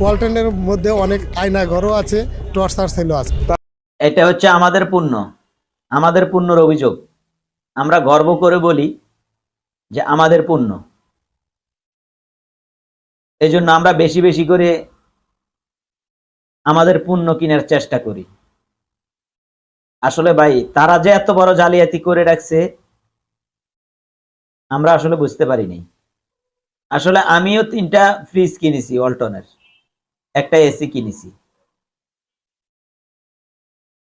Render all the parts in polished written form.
ওয়ালটনের মধ্যে অনেক আয়না ঘরও আছে, টর্চার সেলও আছে। এটা হচ্ছে আমাদের পণ্যর অভিযোগ। আমরা গর্ব করে বলি যে আমাদের পণ্য, এই জন্য আমরা বেশি বেশি করে আমাদের পণ্য কেনার চেষ্টা করি। আসলে ভাই, তারা যে এত বড় জালিয়াতি করে রাখছে আমরা আসলে বুঝতে পারিনি। আসলে আমিও 3টা ফ্রিজ কিনেছি ওয়ালটনের, একটা এসি কিনেছি,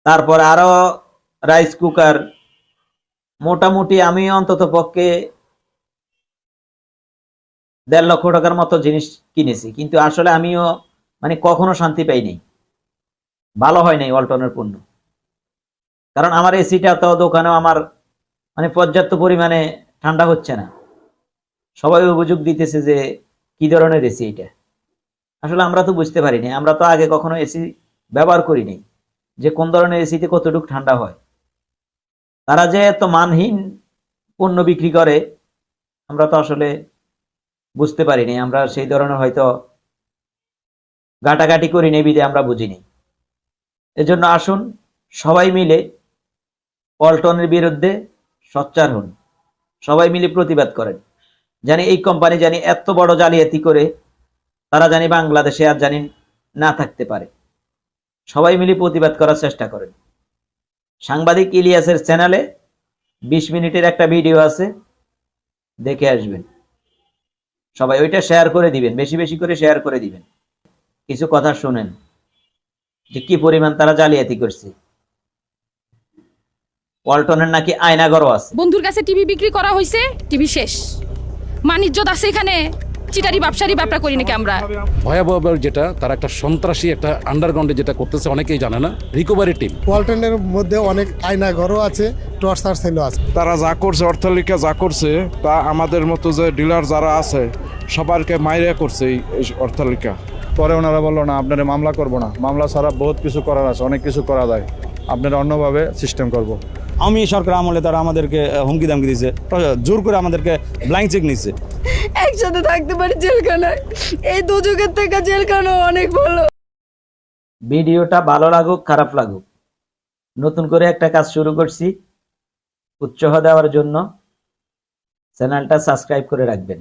তারপর আরো রাইস কুকার, মোটামুটি আমি অন্তত পক্ষে 1.5 লক্ষ টাকার মতো জিনিস কিনেছি, কিন্তু আসলে আমিও মানে কখনো শান্তি পাইনি, ভালো হয় নাই ওয়ালটনের পণ্য। কারণ আমার এসিটা তো দোকানেও আমার মানে পর্যাপ্ত পরিমাণে ঠান্ডা হচ্ছে না। সবাই অভিযোগ দিতেছে যে কি ধরনের এসি এটা। আসলে আমরা তো বুঝতে পারিনি, আমরা তো আগে কখনো এসি ব্যবহার করিনি যে কোন ধরনের এসিতে কতটুকু ঠান্ডা হয়। তারা যে এত মানহীন পণ্য বিক্রি করে আমরা তো আসলে বুঝতে পারিনি। আমরা সেই ধরনের হয়তো ঘাটাঘাটি করিনি, বিধে আমরা বুঝিনি। এজন্য আসুন সবাই মিলে ওয়ালটনের বিরুদ্ধে সোচ্চার হন, সবাই মিলে প্রতিবাদ করেন, জানি এই কোম্পানি জানি এত বড় জালিয়াতি করে তারা জানি বাংলাদেশে আর জানি না থাকতে পারে। সবাই মিলে প্রতিবাদ করার চেষ্টা করেন। সাংবাদিক ইলিয়াসের চ্যানেলে 20 মিনিটের একটা ভিডিও আছে, দেখে আসবেন। সবাই ওইটা শেয়ার করে দিবেন, বেশি বেশি করে শেয়ার করে দিবেন। কিছু কথা শুনেন যে কি পরিমাণ তারা জালিয়াতি করছে। ওয়ালটনের নাকি আয়নাঘরও আছে। বন্ধুর কাছে টিভি বিক্রি করা হয়েছে, টিভি শেষ। মানিজ্যত আছে এখানে, চিটারি ব্যবসারি ব্যবসা করি নাকি আমরা। ভয়াবহ যেটা তারা একটা সন্ত্রাসী একটা আন্ডারগ্রাউন্ডে যেটা করতেছে অনেকেই জানে না, রিকভারি টিম। ওয়ালটনের মধ্যে অনেক আয়না ঘরও আছে, টর্চার সেলও আছে। তারা যা করছে, অট্টালিকা যা করছে, তা আমাদের মতো যে ডিলার যারা আছে সবারকে মাইরে করছে এই অট্টালিকা। পরে ওনারা বললো না, আপনারা মামলা করবো না, মামলা ছাড়া বহুত কিছু করার আছে, অনেক কিছু করা যায়, আপনারা অন্যভাবে সিস্টেম করব। আমি সরকার আমলে তারা আমাদেরকে হুমকি দামকি দিয়েছে, জোর করে আমাদেরকে ব্ল্যাঙ্ক চেক নিচ্ছে। একসাথে থাকতে পারি জেলখানায়, এই দুযুগের থেকে জেলখানা অনেক ভালো। ভিডিওটা ভালো লাগুক খারাপ লাগুক, নতুন করে একটা কাজ শুরু করছি, উৎসাহ দেওয়ার জন্য চ্যানেলটা সাবস্ক্রাইব করে রাখবেন।